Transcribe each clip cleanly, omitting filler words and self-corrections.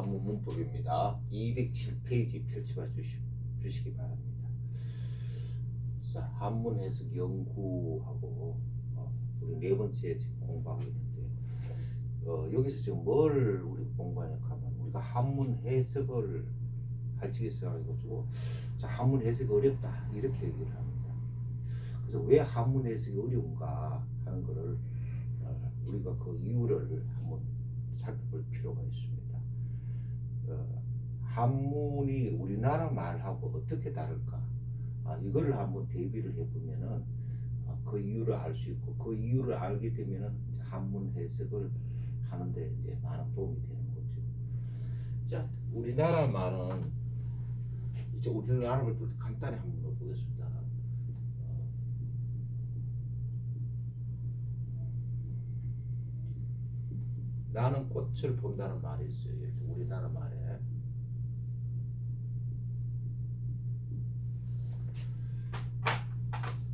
한문 문법입니다. 207페이지 펼쳐봐 주시기 바랍니다. 자, 한문 해석 연구하고 우리 네 번째 지금 공부하고 있는데 여기서 지금 뭘 우리가 공부하냐 하면 우리가 한문 해석을 할지기 생각해가지고 자, 한문 해석이 어렵다 이렇게 얘기를 합니다. 그래서 왜 한문 해석이 어려운가 하는 거를 우리가 그 이유를 한번 살펴볼 필요가 있습니다. 한문이 우리나라 말하고 어떻게 다를까? 이걸 한번 대비를 해보면은 그 이유를 알 수 있고 그 이유를 알게 되면은 이제 한문 해석을 하는데 이제 많은 도움이 되는 거죠. 자, 우리나라 말은 이제 우리나라 말을 간단히 한번 넣어보겠습니다. 나는 꽃을 본다는 말이 있어요. 이렇게 우리나라 말에.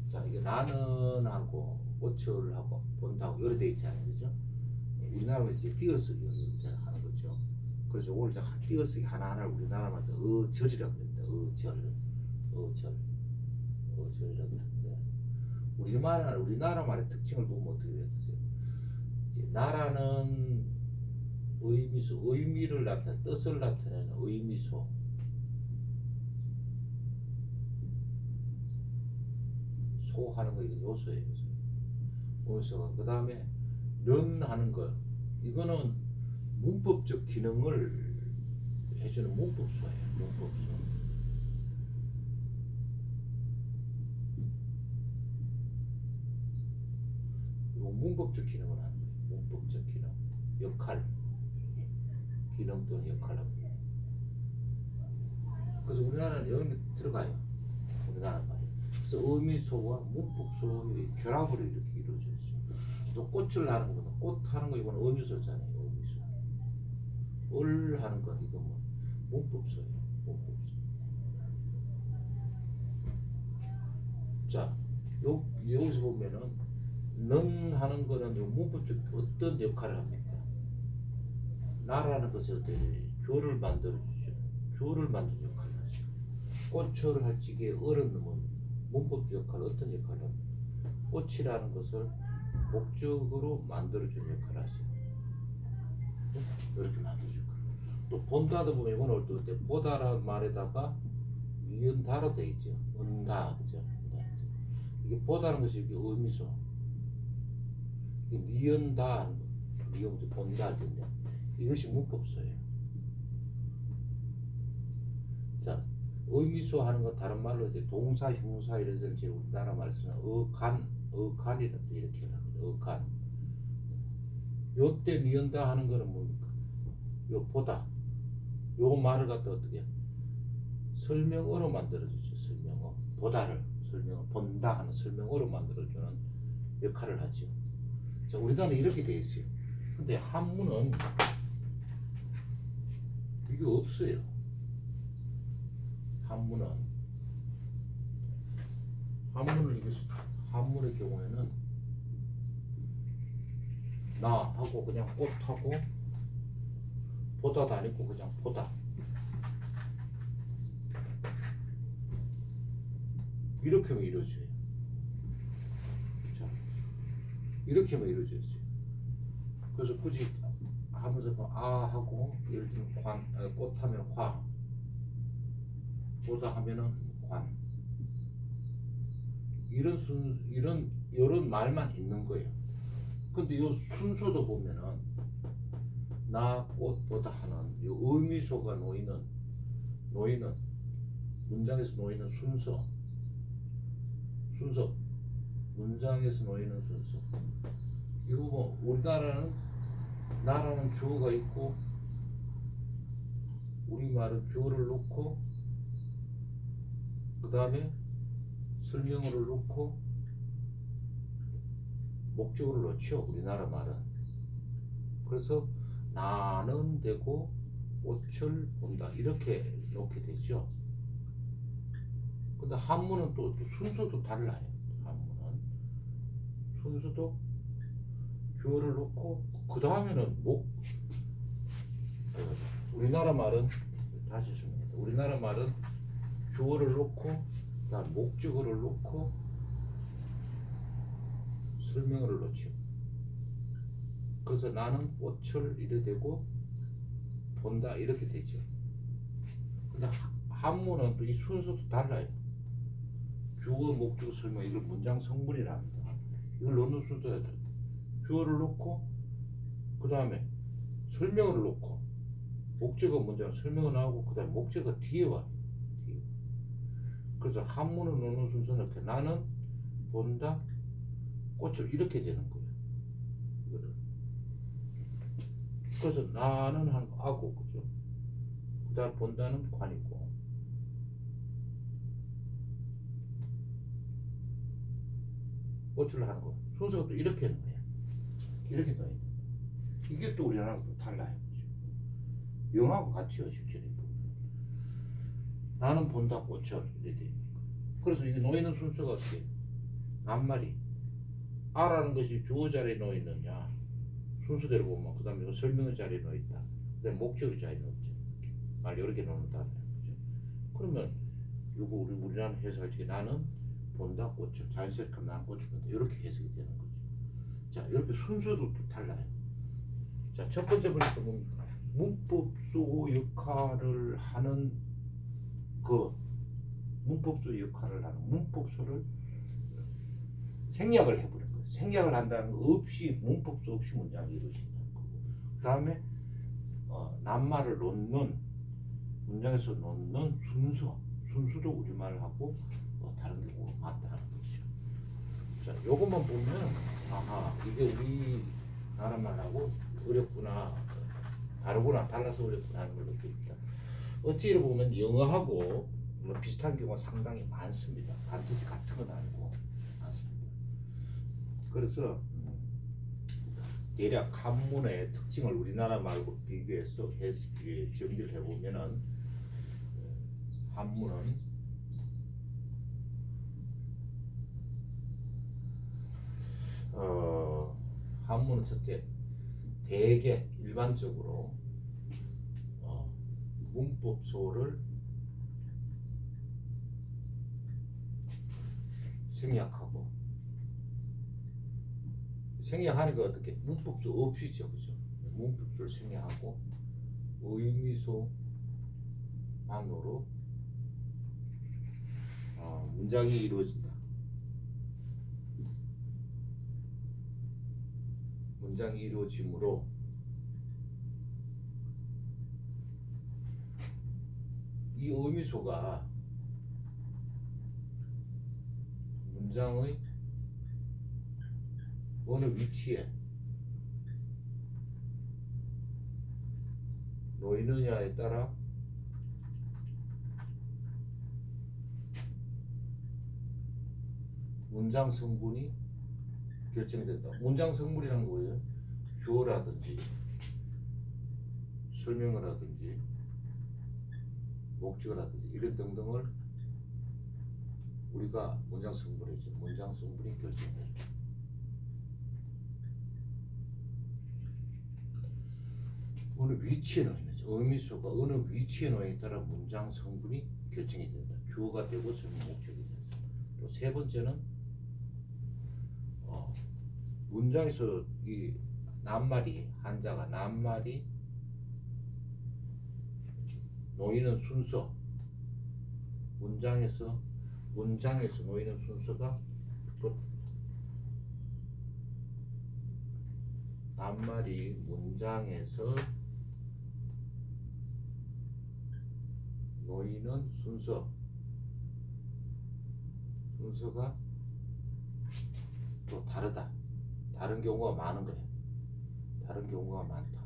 자, 이게 나는 하고 꽃을 하고 본다고 이렇게 돼 있잖아요. 그죠? 우리나라 말에 이제 띄어쓰기 하는 거죠. 그래서 오늘 띄어쓰기 하나하나를 우리나라 말에서 어절이라고 그럽니다. 어절이라고 그러는데 우리나라 말의 특징을 보면 어떻게 되겠어요? 이제 나라는 의미소, 의미를 나타내, 뜻을 나타내는 의미소. 소하는 거 이건 요소예요. 요소. 그 다음에 는 하는 거 이거는 문법적 기능을 해주는 문법소예요. 문법소. 이거 문법적 기능을 하는 거예요. 문법적 기능, 역할, 기능 또는 역할을. 그래서 우리나라는 여기 들어가요. 우리나라 말이. 그래서 의미소와 문법소의 결합으로 이렇게 이루어져 있어요. 또 꽃을 하는 거는 꽃 하는 거 이건 의미소잖아요. 의미소. 을 하는 건 이거 뭐 문법소예요. 문법소. 자, 여기서 보면은 는 하는 거는 문법적 어떤 역할을 합니까? 나라는 것을 어떻게 교를 만들어주죠. 교를 만드는 역할을 하죠. 꽃을 할 적에 을은 문법적 역할 어떤 역할을 합니까? 꽃이라는 것을 목적으로 만들어주는 역할을 하죠. 이렇게 만들어줄 거예요. 또 본다도 보면 이건 어떨 때 보다라는 말에다가 니은다로 돼 있죠. 은다, 그죠? 이게 보다는 것이 이게 의미소. 니은다 하는 거, 니은도 본다 할 텐데 이것이 문법소예요. 자, 의미소 하는 거 다른 말로 이제 동사, 형사 이래서 이제 우리나라 말에서는 어간이라 또 이렇게 합니다. 어간. 요때 니은다 하는 거는 뭡니까? 요 보다. 요 말을 갖다 어떻게 설명어로 만들어주죠. 설명어. 보다를 설명어, 본다 하는 설명어로 만들어주는 역할을 하죠. 자, 우리나라는 이렇게 돼 있어요. 근데 한문은 이게 없어요. 한문의 경우에는 나 하고 그냥 꽃하고 보다도 아니고 그냥 보다 이렇게 하면 이루어져요. 자, 이렇게 하면 이루어져 있어요. 그래서 굳이 하면서 하고 예를 들면 꽃 하면 화, 보다 하면은 관. 이런 말만 있는 거예요. 근데 이 순서도 보면은 나, 꽃, 보다 하는 이 의미소가 놓이는 문장에서 놓이는 순서, 문장에서 놓이는 순서. 이거 뭐 우리나라는 나라는 주어가 있고 우리말은 주어를 놓고 그 다음에 설명어를 놓고 목적어를 놓죠. 우리나라 말은. 그래서 나는 되고 꽃을 본다 이렇게 놓게 되죠. 근데 한문은 또 순서도 달라요. 한문은 순서도 주어를 놓고 그 다음에는 우리나라 말은 다시 설명합니다. 우리나라 말은 주어를 놓고 그다음 목적어를 놓고 설명어를 놓죠. 그래서 나는 꽃을 이래 되고 본다 이렇게 되죠. 근데 한문은 또 이 순서도 달라요. 주어, 목적어, 설명 이걸 문장 성분이라 합니다. 이걸 넣는 순서가 주어를 놓고 그 다음에 설명어를 놓고 목적어 문장 설명어 나오고 그 다음에 목적어 뒤에 와요. 뒤에. 그래서 한문을 넣는 순서는 이렇게 나는 본다 꽃을 이렇게 되는 거예요. 그래서 나는 한 아고 그죠. 그 다음 본다는 관이고 꽃을 하는 거 순서가 또 이렇게 놓여요. 이렇게 놓여요. 이게 또 우리나라랑 또 달라요. 그죠? 영하고 같이요. 실제로 보면 나는 본다 꽃을 이렇게 돼요. 그래서 이게 놓이는 순서가 어떻게 낱말이 아라는 것이 주어 자리에 놓이느냐 순서대로 보면 그 다음에 설명의 자리에 놓여있다. 그 다음에 목적의 자리에 놓였죠. 말 이렇게 놓는다. 그죠? 그러면 요거 우리나라 해석할 때 나는 본다 꽃을 자연스럽게 하면 나는 꽃을 본다 이렇게 해석이 되는 거죠. 자 이렇게 순서도 또 달라요. 자 첫 번째 보니까 뭡니까? 문법소 역할을 하는 그 문법소 역할을 하는 문법소를 생략을 해버린 거예요. 생략을 한다는 거 없이 문법소 없이 문장이 이루어진다는 거고 그 다음에 낱말을 놓는 문장에서 놓는 순수도 우리말하고 다른 경우가 맞다는 거죠. 자 요것만 보면 아하 이게 우리나라 말하고 어렵구나 다르구나 달라서 어렵구나 하는 걸 느낍니다. 어찌로 보면 영어하고 비슷한 경우가 상당히 많습니다. 반드시 같은 건 아니고 많습니다. 그래서 대략 한문의 특징을 우리나라 말고 비교해서 정리를 해보면은 한문은 한문은 첫째 대개 일반적으로 문법소를 생략하니까 어떻게 문법소 없이죠, 그죠? 문법소를 생략하고 의미소만으로 문장이 이루어진다. 문장이 이루어지므로 이 의미소가 문장의 어느 위치에 놓이느냐에 따라 문장 성분이 결정된다. 문장 성분이란 거예요. 주어라든지 설명어라든지 목적어라든지 이런 등등을 우리가 문장 성분이죠. 문장 성분이 결정된다. 어느 위치에 놓이는지 의미소가 어느 위치에 놓이에 따라 문장 성분이 결정이 된다. 주어가 되고 설명 목적이 된다. 또 세 번째는 문장에서 이 낱말이 한자가 낱말이 놓이는 순서 문장에서 놓이는 순서가 또 낱말이 문장에서 놓이는 순서가 또 다르다. 다른 경우가 많은 거예요. 다른 경우가 많다.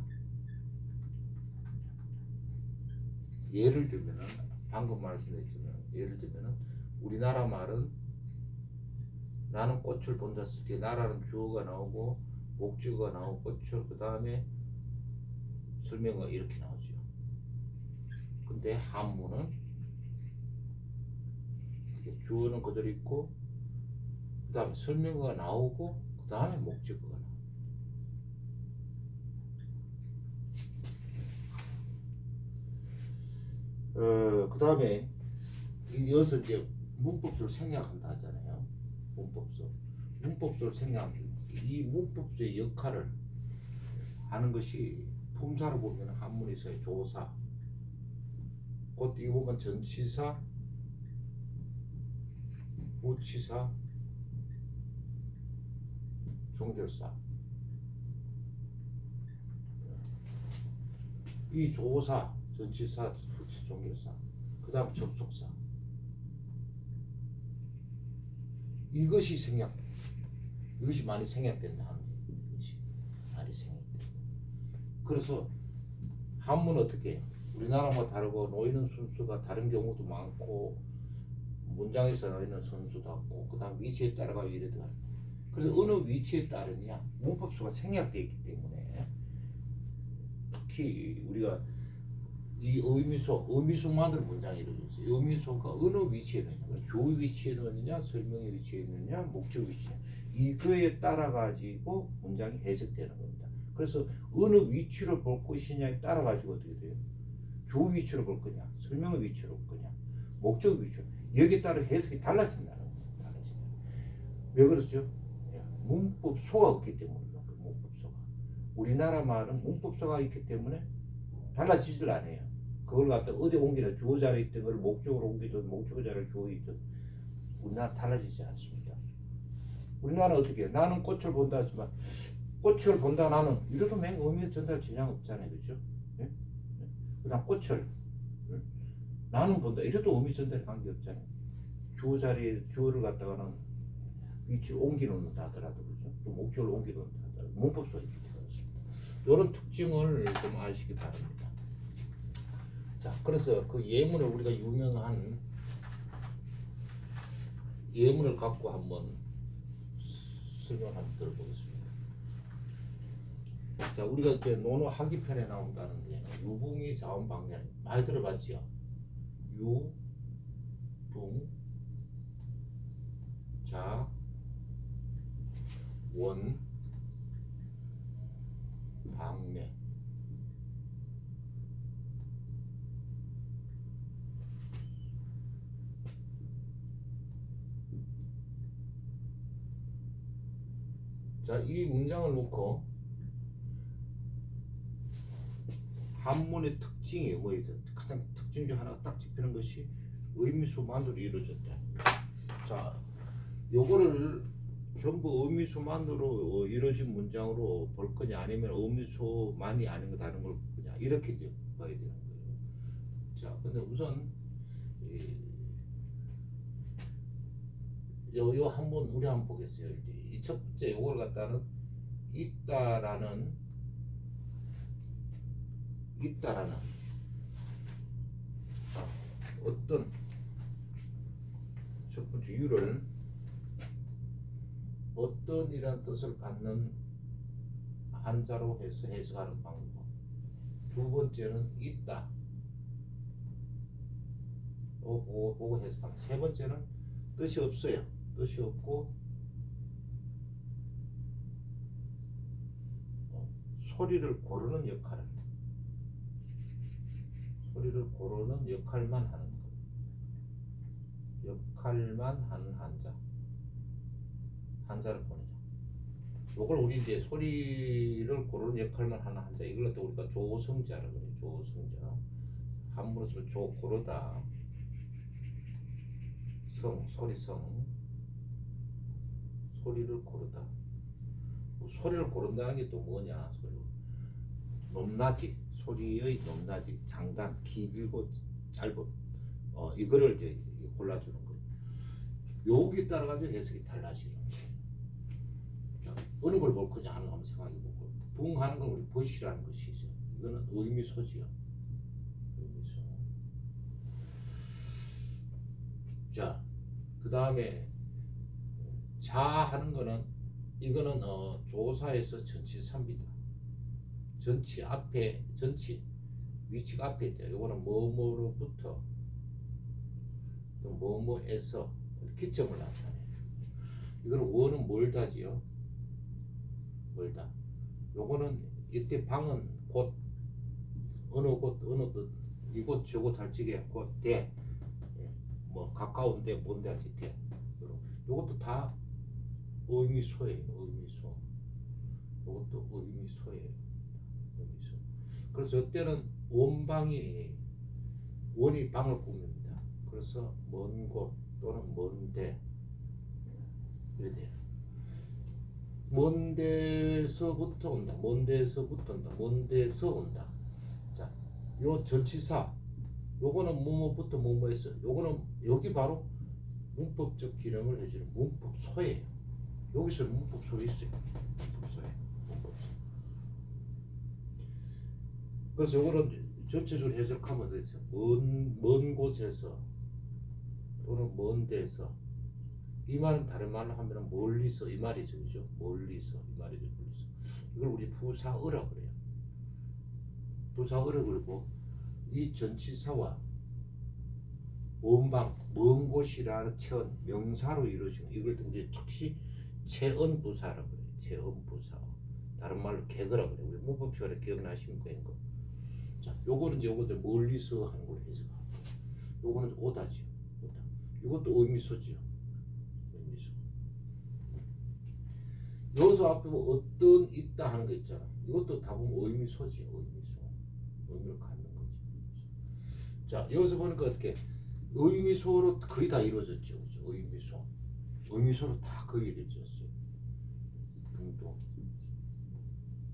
예를 들면은 방금 말씀드렸지만 예를 들면은 우리나라 말은 나는 꽃을 본다 했을 때 나라는 주어가 나오고 목적어가 나오고 꽃을 그 다음에 설명어 이렇게 나오죠. 근데 한문은 주어는 그대로 있고 그 다음에 설명어가 나오고 그 다음에 목적어가 나옵니다. 그 다음에 여기서 이제 문법수를 생략한다 하잖아요. 문법수를 생략한다. 이 문법수의 역할을 하는 것이 품사로 보면 한문에서의 조사, 곧 이거 보면 전치사, 부치사, 종결사. 이 조사, 전치사, 부치사, 종결사. 그 다음 접속사. 이것이 많이 생략된다 하는 것이 많이 생략된다. 그래서 한문은 어떻게 해요? 우리나라와 다르고 놓이는 순서가 다른 경우도 많고 문장에서 놓이는 순서도 없고 그 다음 위치에 따라가 이래도 그래서 어느 위치에 따르냐 문법수가 생략되어 있기 때문에 특히 우리가 이 의미소만으로 문장이 이루어졌어요. 의미소가 어느 위치에 있느냐, 주어 위치에 있느냐, 설명의 위치에 있느냐, 목적 위치에 이거에 따라 가지고 문장이 해석되는 겁니다. 그래서 어느 위치를 볼 것이냐에 따라 가지고 어떻게 돼요? 주어 위치를 볼 거냐, 설명의 위치를 볼 거냐, 목적 위치를 여기에 따라 해석이 달라진다는 거예요. 왜 그렇죠? 문법소가 없기 때문에 문법소가 우리나라 말은 문법소가 있기 때문에 달라지질 않아요. 그걸 갖다 어디 옮기나 주어 자리에 있던 걸 목적으로 옮기든 목적 자리를 주어 있든 우리나라 달라지지 않습니다. 우리나라 어떻게 해? 나는 꽃을 본다 하지만 꽃을 본다 나는 이래도 맹 의미 전달 지장 없잖아요. 그죠? 네? 그다음 꽃을 나는 본다 이래도 의미 전달 관계 없잖아요. 주어 자리에 주어를 갖다가는 위치를 옮겨놓는다 하더라도 그죠? 또 목적을 옮겨놓는다 하더라도 문법소가 있기 때문에 그렇습니다. 이런 특징을 좀 아시기 바랍니다. 자, 그래서 그 예문을 우리가 유명한 예문을 갖고 한번 설명을 한번 들어보겠습니다. 자, 우리가 이제 논어 하기편에 나온다는데 유붕이 자원 방향 많이 들어봤죠? 유붕 자 원 방매 자, 이 문장을 놓고 한문의 특징이 뭐 있어요? 가장 특징 중 하나가 딱 짚히는 것이 의미소만으로 이루어졌다. 자, 요거를 전부 의미소만으로 이루어진 문장으로 볼 거냐 아니면 의미소만이 아닌 거 다른 걸 볼 거냐 이렇게 이제 봐야 되는 거예요. 자, 근데 우선 요 한번 우리 한번 보겠어요. 이 첫 번째 요걸 갖다는 있다라는 어떤 첫 번째 이유를 어떤이란 뜻을 갖는 한자로 해서 해석하는 방법. 두 번째는 있다. 보고 해석하는. 세 번째는 뜻이 없어요. 뜻이 없고 소리를 고르는 역할만 하는 것. 역할만 하는 한자를 보내자. 요걸 우리 이제 소리를 고르는 역할만 하는 한자 이걸 또 우리가 조성자라고 그래요. 조성자. 한문으로 조 고르다. 소리성. 소리를 고르다. 소리를 고른다는 게 또 뭐냐? 높낮이, 소리의 높낮이, 장단, 길고 짧은 이거를 이제 골라주는 거예요. 여기에 따라 가지고 해석이 달라지는 거예요. 자, 어느 걸 볼 거냐 하는 거 한번 생각해보고 붕하는 건 우리 벗이라는 것이죠. 이거는 의미소지요. 의미소. 자, 그 다음에 자 하는 거는 이거는 조사에서 전치사입니다. 전치 앞에 위치가 앞에 있죠. 이거는 뭐뭐로부터 뭐뭐에서 기점을 나타내요. 이거는 원은 멀다지요. 멀다. 요거는 이때 방은 곧 어느 곳 어느 뜻 이곳 저곳 할지게 갖고 대. 예. 뭐 가까운데 뭔데 할지 대. 요것도 다 의미소예요. 의미소. 요것도 의미소예요. 의미소. 그래서 이때는 원방이 원이 방을 꾸밉니다. 그래서 먼 곳 또는 먼데 이래 돼요. 먼 데서부터 온다. 먼 데서부터 온다. 먼 데서 온다. 자, 요 전치사 요거는 뭐뭐부터 뭐뭐 했어. 요거는 여기 바로 문법적 기능을 해주는 문법소예요. 여기서 문법소 있어요. 문법소예요. 문법소. 그래서 요거는 전체적으로 해석하면 되죠. 먼 곳에서 또는 먼 데서 이 말은 다른 말로 하면 멀리서 이 말이죠, 그죠? 멀리서 이 말이죠, 멀리서. 이걸 우리 부사어라 그래요. 부사어라 그러고 이 전치사와 원방 먼 곳이라는 체언 명사로 이루어지는 이걸 우리 즉시 체언 부사라 그래요. 체언 부사. 다른 말로 개그라 그래요. 우리 문법 시간에 기억나십니까 이거? 자, 요거는 이제 요것들 멀리서 하는 걸 해석하고, 요거는 오다지요. 오다. 이것도 의미소지요. 의미소. 여기서 앞에 뭐 어떤 있다 하는 거 있잖아. 이것도 다 보면 의미소지요. 의미소. 의미를 갖는 거지. 자, 여기서 보니까 어떻게 의미소로 거의 다 이루어졌죠. 그죠? 의미소. 의미소로 다 거의 이루어졌어요. 등도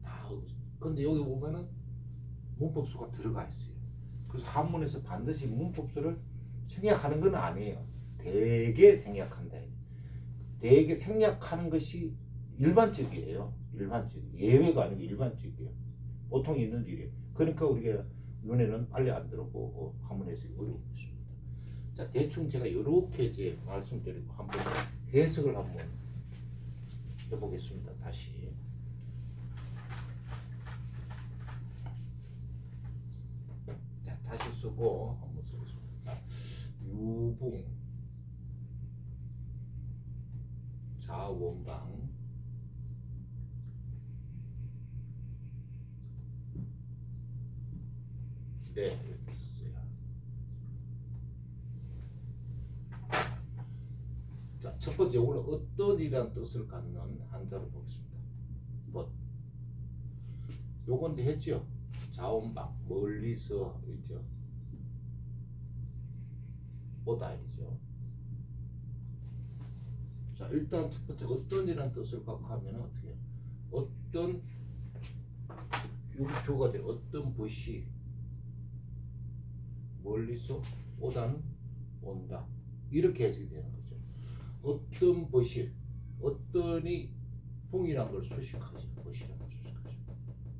다 의미소. 근데 여기 보면은 문법수가 들어가 있어요. 그래서 한문에서 반드시 문법수를 생략하는 건 아니에요. 대개 생략한다. 대개 생략하는 것이 일반적이에요. 일반적. 예외가 아니고 일반적이에요. 보통 있는 일이에요. 그러니까 우리가 눈에는 빨리 안 들어오고 한문에서 어려운 것입니다. 자, 대충 제가 이렇게 이제 말씀드리고 한번 해석을 한번 해보겠습니다. 다시. 다시 쓰고 한번 써보겠습니다. 자, 유붕 자원방 네 이렇게 썼어요. 자, 첫 번째 오늘 어떤 이란 뜻을 갖는 한자로 보겠습니다. 뭐 요건데 했죠. 자원방 멀리서 있죠. 오다이죠. 자, 일단 첫 번째 어떤 이란 뜻을 갖고 하면 어떻게 어떤 여기 주어가 돼. 어떤 것이 멀리서 오다는 온다. 이렇게 해석이 되는 거죠. 어떤 것이 어떤이 풍이란 걸 수식하죠. 것이란 걸 수식하죠.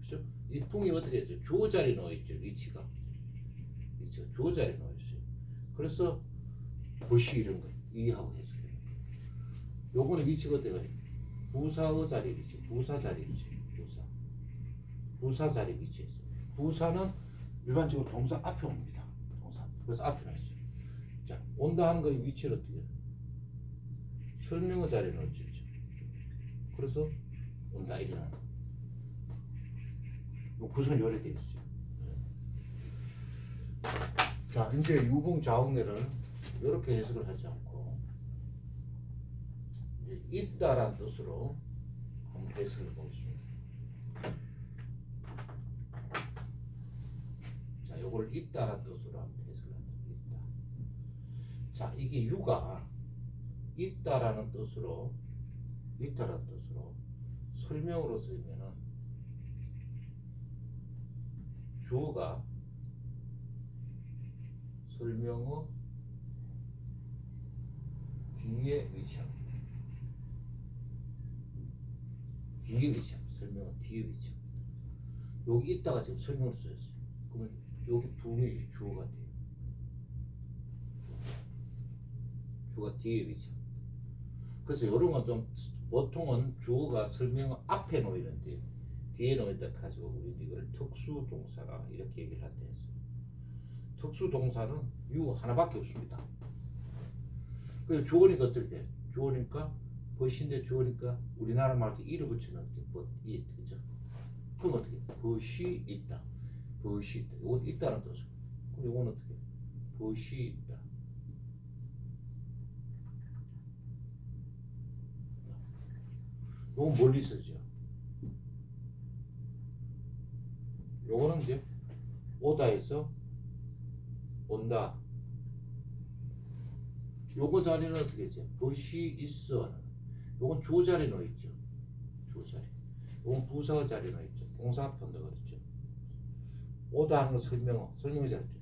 그렇죠? 이 풍이 어떻게 해서 주어 자리에 넣어 있죠. 위치가 주어 자리에 넣어 있어요. 그래서 것이 이런 거 이하고 해석해요. 요거는 위치가 어때요? 부사의 자리 위치, 부사 자리 위치, 부사 자리 위치에서 부사는 일반적으로 동사 앞에 옵니다. 동사. 그래서 앞에 놨어요. 자, 온다 하는 거의 위치를 어떻게 해요? 설명의 자리에 넣었죠. 그래서 온다 일어나는. 요 구성이 요래 되어 있어요. 자, 이제 유붕 자웅례를 이렇게 해석을 하지 않고 이제 있다란 뜻으로 한번 해석을 보겠습니다. 자, 요걸 있다란 뜻으로 한번 해석을 한다. 있다. 자, 이게 유가 있다라는 뜻으로 설명으로 쓰면은 주어가 설명어 뒤에 위치합니다. 설명어 뒤에 위치합니다. 여기 있다가 지금 설명을 써있어요. 그러면 여기 붕이 주어가 돼요. 주어가 뒤에 위치합니다. 그래서 이런 건 좀 보통은 주어가 설명어 앞에 놓이는데 뒤에 놓인다 가지고 우리 이걸 특수동사라 이렇게 얘기를 한다 했어요. 특수동사는 유 하나밖에 없습니다. 그래서 주어니까 어떻게? 주어니까 벗인데 주어니까 우리나라 말로 이를 붙이는 이 그죠? 그럼 어떻게? 벗이 있다. 벗이 있다. 이건 있다는 뜻이고. 이건 어떻게? 벗이 있다. 요건 멀리 쓰죠. 요거는 이제 오다에서 온다. 요거 자리는 어떻게 했죠? 벗이 있어. 요건 주어 자리 넣어 있죠. 주어 자리. 요건 부사 자리 넣어 있죠. 동사 앞에 넣어 있죠. 오다 하는 거 설명어 자리죠.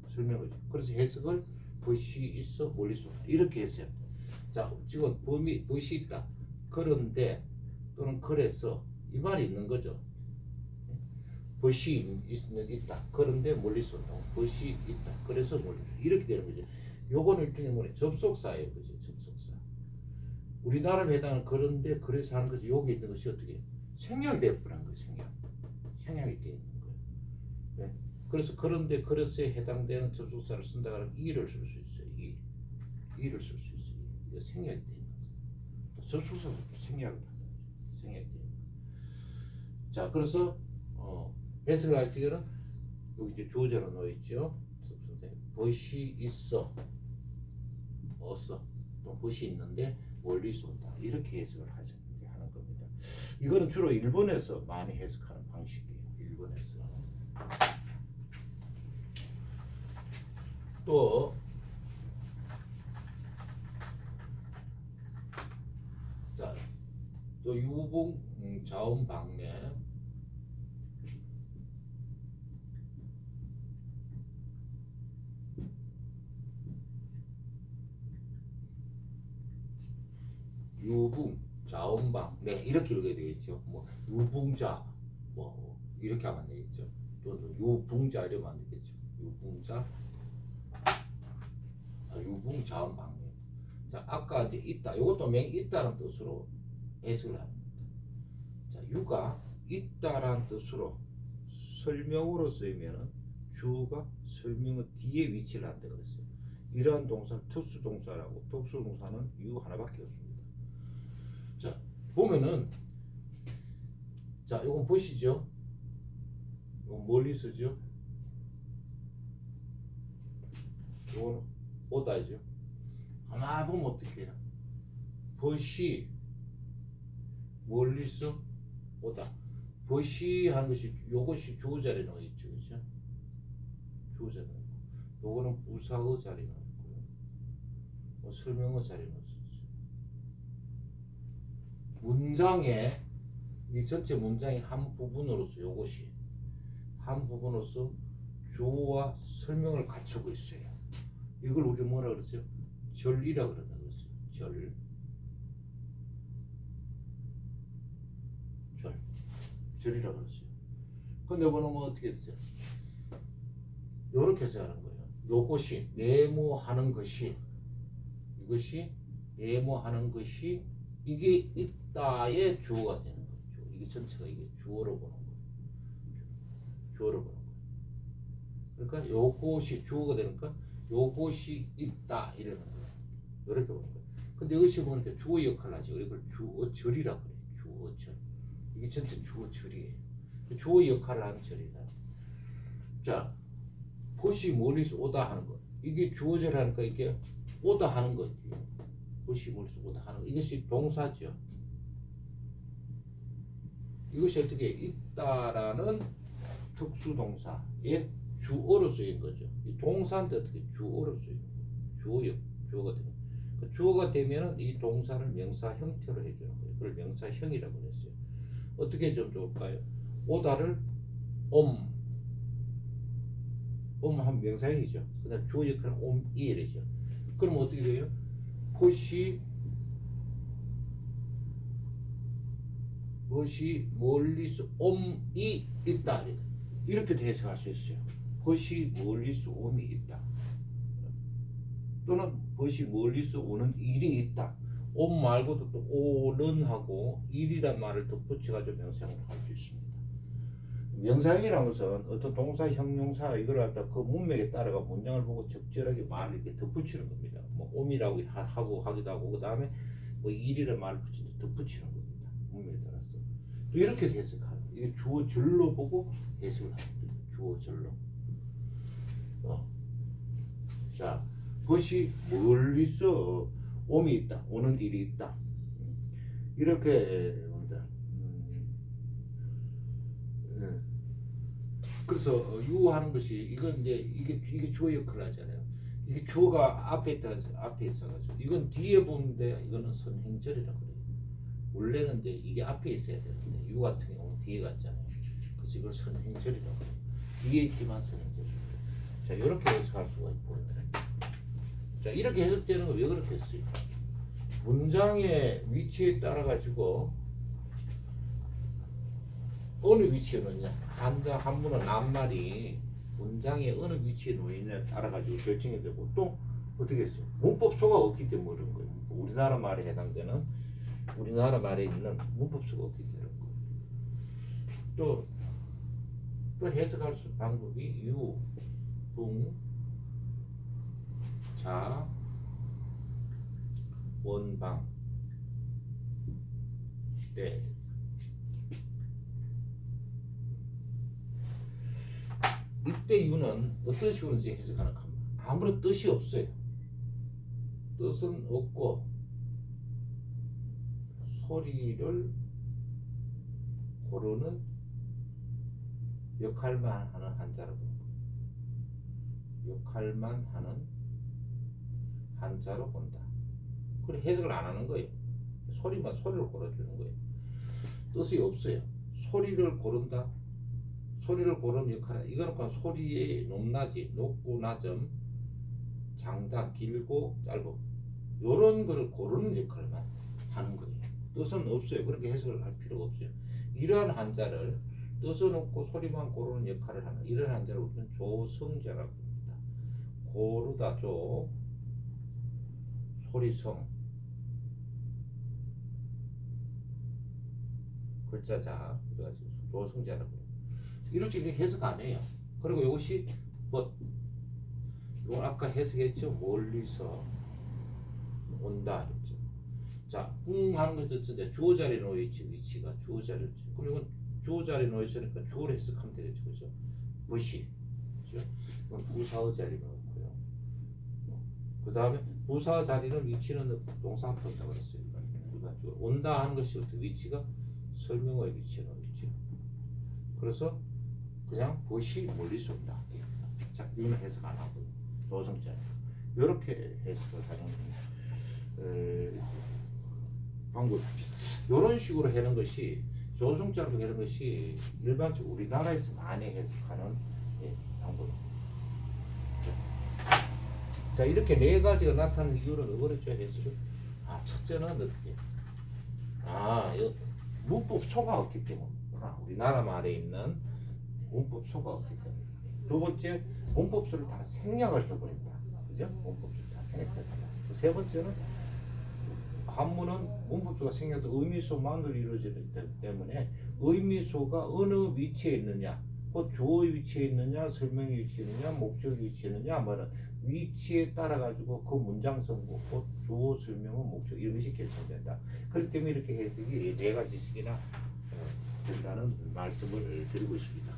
설명어죠. 그래서 해석을 벗이 있어 멀리 쏜다 이렇게 했어요. 자, 지금 벗이 있다. 그런데 또는 그래서 이 말이 있는 거죠. 벗이 있다. 그런데 멀리 쏜다. 벗이 있다. 그래서 멀리 이렇게 되는 거죠. 요거는 일종의 뭐냐 접속사예요, 그죠? 접속사. 우리나라에 해당하는 그런데 그래서 하는 것이 여기 있는 것이 어떻게 생략이 되어버린 거예요. 생략이 되어 있는 거예요. 네? 그래서 그런데 그래서에 해당되는 접속사를 쓴다 그러면 이를 쓸 수 있어요. 이를 쓸 수 있어요. 이거 생략이 되어 있는 거예요. 접속사도 생략이 되는 거예요. 자, 그래서 해석을 할 때는 여기 이제 주어자로 넣어 있죠. 벗이 있어, 어서, 또 벗이 있는데 멀리서 온다. 이렇게 해석을 하는 겁니다. 이거는 주로 일본에서 많이 해석하는 방식이에요. 일본에서. 또 자, 또 유봉 자음 방례. 유붕 자음방 네 이렇게 읽어야 되겠죠. 뭐 유붕자 뭐 이렇게 하면 되겠죠. 또는 유붕자 이러면 안 되겠죠. 유붕자 유붕 자음방. 자, 아까 이제 있다. 이것도 맹 있다는 뜻으로 해석을 합니다. 자, 유가 있다라는 뜻으로 설명으로 쓰이면은 주가 설명의 뒤에 위치를 한다 그랬어요. 이러한 동사는 특수동사라고 특수동사는 유 하나밖에 없습니다. 자, 보면은 자, 이건 보시죠. 이건 멀리 쓰죠. 이건 오다죠. 가만 보면 어떻게 해요? 벗이 멀리서 오다. 벗이 하는 것이 요것이 주어 자리에 넣어 있죠, 그렇죠? 주어 자리에 넣고, 요거는 부사의 자리에 넣어 있고요. 뭐 설명의 자리에 넣어 있죠. 문장의 이 전체 문장의 한 부분으로서 요것이 한 부분으로서 주어와 설명을 갖추고 있어요. 이걸 우리 뭐라 그랬어요? 절이라 그런다 그랬어요. 절이라 그랬어요. 근데 보면 어떻게 됐어요? 요렇게 해서 하는 거예요. 요것이 네모하는 것이 이것이 네모하는 것이 이게 있다의 주어가 되는 거죠. 이게 전체가 이게 주어로 보는 거예요. 주어로 보는 거예요. 그러니까 요것이 주어가 되니까 요것이 있다 이러는 거예요. 이렇게 보는 거예요. 근데 이것이 보니까 주어 역할을 하죠. 이걸 주어절이라고 그래요. 주어절. 이게 전체 주어절이에요. 주어 역할을 하는 절이다. 자, 벗이 멀리서 오다 하는 것. 이게 주어절 하니까 이게 오다 하는 거지. 벗이 멀리서 오다 하는 거. 이것이 동사죠. 이것이 어떻게 있다라는 특수동사의 주어로 쓰인 거죠. 이 동사인데 어떻게 주어로 쓰인 거예요. 주어가 되는. 주어가 되면은 이 동사를 명사 형태로 해주는 거예요. 그걸 명사형이라고 했어요. 어떻게 좀 좋을까요? 오다를 한 명사형이죠. 그다음 주어 역할은 이래죠. 그럼 어떻게 돼요? 벗이 멀리서 옴이 있다. 이렇게 해석할 수 있어요. 벗이 멀리서 옴이 있다. 또는 벗이 멀리서 오는 일이 있다. 옴 말고도 또 오는 하고 일이란 말을 덧붙여가지고 명사형을 할 수 있습니다. 명사형이라는 것은 어떤 동사, 형용사 이걸 갖다 그 문맥에 따라가 문장을 보고 적절하게 말을 이렇게 덧붙이는 겁니다. 뭐 옴이라고 하고 하기도 하고 그 다음에 뭐 일이란 말을 붙이는 덧붙이는 겁니다. 문맥에 따라서 또 이렇게 해석하는 이게 주어절로 보고 해석을 합니다. 주어절로. 자, 것이 멀리서 옴이 있다, 오는 일이 있다. 이렇게 봅니다. 그래서 유하는 것이 이건 이제 이게 주어 역할을 하잖아요. 이게 주어가 앞에 있어가지고 이건 뒤에 보는데 이거는 선행절이라고 그래요. 원래는 이제 이게 앞에 있어야 되는데 유 같은 경우는 뒤에 갔잖아요. 그래서 이걸 선행절이라고 해요. 뒤에 있지만 선행절. 자, 이렇게 해석할 수가 있고요. 자, 이렇게 해석되는 거 왜 그렇게 했어요? 문장의 위치에 따라 가지고 어느 위치에 놓냐, 한문은 낱말이 문장의 어느 위치에 놓이냐에 따라 가지고 결정이 되고, 또 어떻게 했어요? 문법소가 없기 때문에 그런 거예요. 우리나라 말에 해당되는, 우리나라 말에 있는 문법소가 없기 때문에 그런 거예요. 또 해석할 수 방법이 유, 붕, 자, 원방, 때. 이때 유는 어떤 식으로 이제 해석하는 겁니다. 아무런 뜻이 없어요. 뜻은 없고 소리를 고르는 역할만 하는 한자로 보는 거예요. 역할만 하는 한자로 본다. 그래 해석을 안 하는 거예요. 소리를 고르주는 거예요. 뜻이 없어요. 소리를 고른다. 소리를 고르는 역할, 이거는 소리의 높낮이, 높고 낮음, 장다, 길고 짧고 이런 거를 고르는 역할만 하는 거예요. 뜻은 없어요. 그렇게 해석을 할 필요가 없어요. 이러한 한자를 뜻은 없고 소리만 고르는 역할을 하는 이런 한자를 우리는 조성자라고 합니다. 고르다 조, 소리성, 글자자, 그래가지고 조성자라고 해요. 이렇게 해석 안 해요. 그리고 이것이 뭐, 이건 아까 해석했죠. 멀리서 온다 했죠. 자, 하는 것은 주어 자리에 놓여 있지, 위치가 주어 자리에. 그럼 이건 주어 자리에 놓여 있으니까 주어를 해석하면 되겠죠, 그죠? 것이, 그죠? 이건 부사의 자리에 놓고요. 그 다음에 부사 자리는 위치는 동사 한번 본다고 그랬어요. 일반적으로 온다 하는 것이 어떻게 위치가 설명어의 위치에 놓여 있죠. 그래서 그냥 것이 멀리서 온다. 자, 이거는 해석 안 하고 조성자 이렇게 해석을 하는 방법입니다. 이런 식으로 하는 것이 조성자로 하는 것이 일반적으로 우리나라에서 많이 해석하는 방법입니다. 자, 이렇게 네 가지가 나타나는 이유는 어렵죠 해석을. 첫째는 어떻게? 문법소가 없기 때문이구나. 우리나라 말에 있는 문법소가 없기 때문에. 두 번째, 문법소를 다 생략을 해버린다. 그죠? 문법소를 다 생략해버린다. 세 번째는 한문은 문법소가 생략도 의미소만으로 이루어지기 때문에 의미소가 어느 위치에 있느냐, 그 주어의 위치에 있느냐, 설명의 위치에 있느냐, 목적의 위치에 있느냐 하면은 위치에 따라 가지고 그 문장 성분, 그 주어, 설명은 목적 이것이 결정된다. 그렇기 때문에 이렇게 해석이 네 가지씩이나 된다는 말씀을 드리고 있습니다.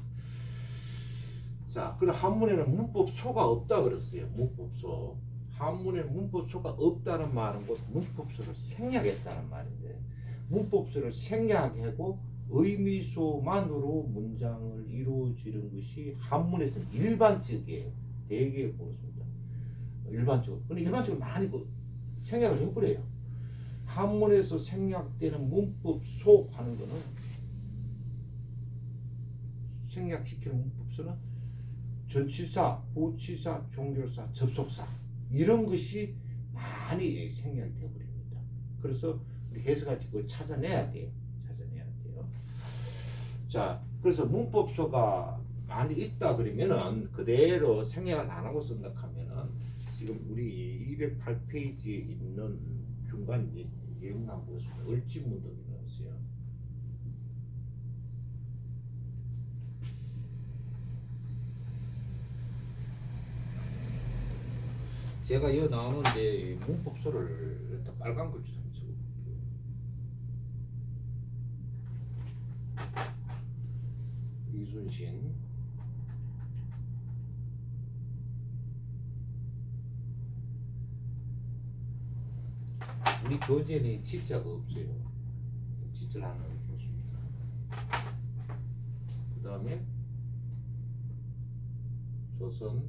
자, 그럼 한문에는 문법소가 없다 그랬어요. 문법소. 한문에 문법소가 없다는 말은 곧 문법소를 생략했다는 말인데, 문법소를 생략하고 의미소만으로 문장을 이루어지는 것이 한문에서는 일반적이에요. 대개 그렇습니다. 일반적으로. 근데 일반적으로 많이 생략을 해버려요. 한문에서 생략되는 문법소 하는 거는, 생략시키는 문법소는 전치사, 보치사, 종결사, 접속사 이런 것이 많이 생략이 되어버립니다. 그래서 우리 해석할 때 그걸 찾아내야 돼요. 자, 그래서 문법소가 많이 있다 그러면은 그대로 생략을 안 하고 쓴다 하면은 지금 우리 208페이지에 있는 중간 내용 한번 보겠습니다. 을지문덕이 나왔어요. 제가 이 나오는데 문법소를 일단 빨간 글씨로 한번 적어볼게요. 이순신 우리 교재는 지자가 없어요. 지자를 하나 줬습니다. 그 다음에 조선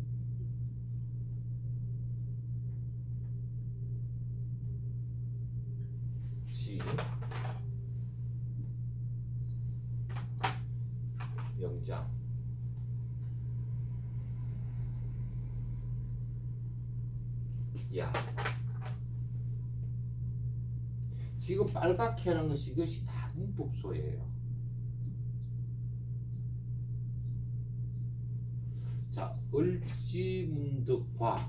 시 명장 야 지금 빨갛게 하는 것이 이것이 다 문법소예요. 자, 을지문득과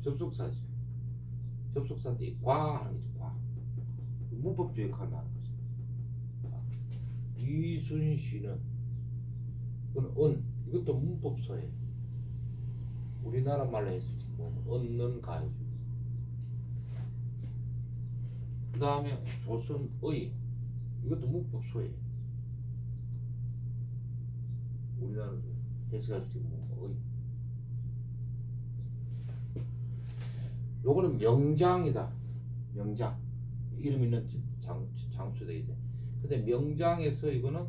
접속사죠. 접속사인데 과 하는 거죠. 과. 문법적 역할을 하는 거죠. 이순신은 이건 은 이것도 문법소예요. 우리나라 말로 했을 때 보면 얻는 가야죠. 그 다음에 조선의 이것도 문법소예요. 우리나라로 해석할 때 보면 의. 요거는 명장이다. 명장 이름 있는 장수다 이제. 근데 명장에서 이거는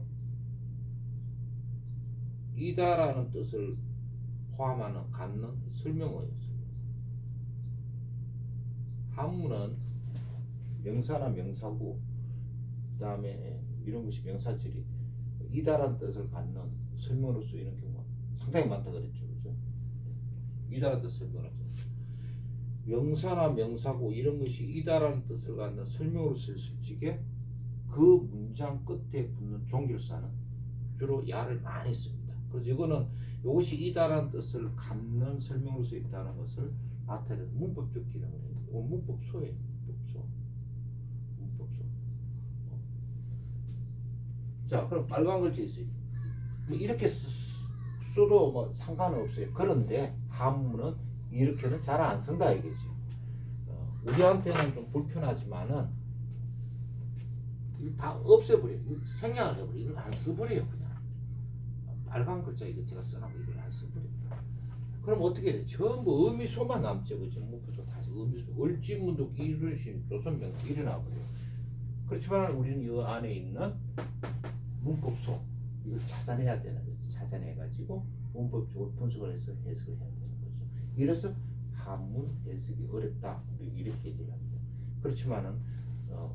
이다라는 뜻을 포함하는 갖는 설명어였어요. 한문은 명사나 명사고 그 다음에 이런 것이 명사절이 이다라는 뜻을 갖는 설명으로 쓰이는 경우가 상당히 많다 그랬죠. 그죠? 이다라는 뜻을 설명하죠. 명사나 명사고 이런 것이 이다라는 뜻을 갖는 설명으로 쓸 적에 그 문장 끝에 붙는 종결사는 주로 야를 많이 씁니다. 그래서 이거는 이것이 이다라는 뜻을 갖는 설명으로 쓰여 있다는 것을 나타내는 문법적 기능을 해요. 이건 문법소예요. 문법소. 자, 그럼 빨간 글자 있어요. 뭐 이렇게 써도 뭐 상관은 없어요. 그런데 한문은 이렇게는 잘 안 쓴다 이거지. 우리한테는 좀 불편하지만은 이거 다 없애버려. 이거 생략을 해버려. 이걸 안 써버려요 그냥. 빨간 글자 이거 제가 써놓고 이걸 안 써버려. 그럼 어떻게 돼? 전부 의미소만 남죠. 그죠? 문법도 다시 의미소. 을지문득 이순신 조선명 일어나버려. 그렇지만 우리는 이 안에 있는 문법소 이걸 찾아내야 되는 거죠. 찾아내가지고 문법적으로 분석을 해서 해석을 해야 되는 거죠. 이래서 한문 해석이 어렵다. 이렇게 얘기를 합니다. 그렇지만은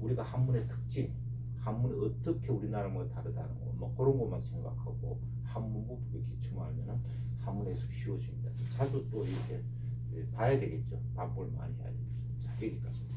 우리가 한문의 특징, 한문이 어떻게 우리나라와 다르다는 거, 뭐 그런 것만 생각하고 한문 문법의 기초만 알면은 한문 해석 쉬워집니다. 자주 또 이렇게 봐야 되겠죠. 반복을 많이 해야 되겠죠. 자, 여기까지.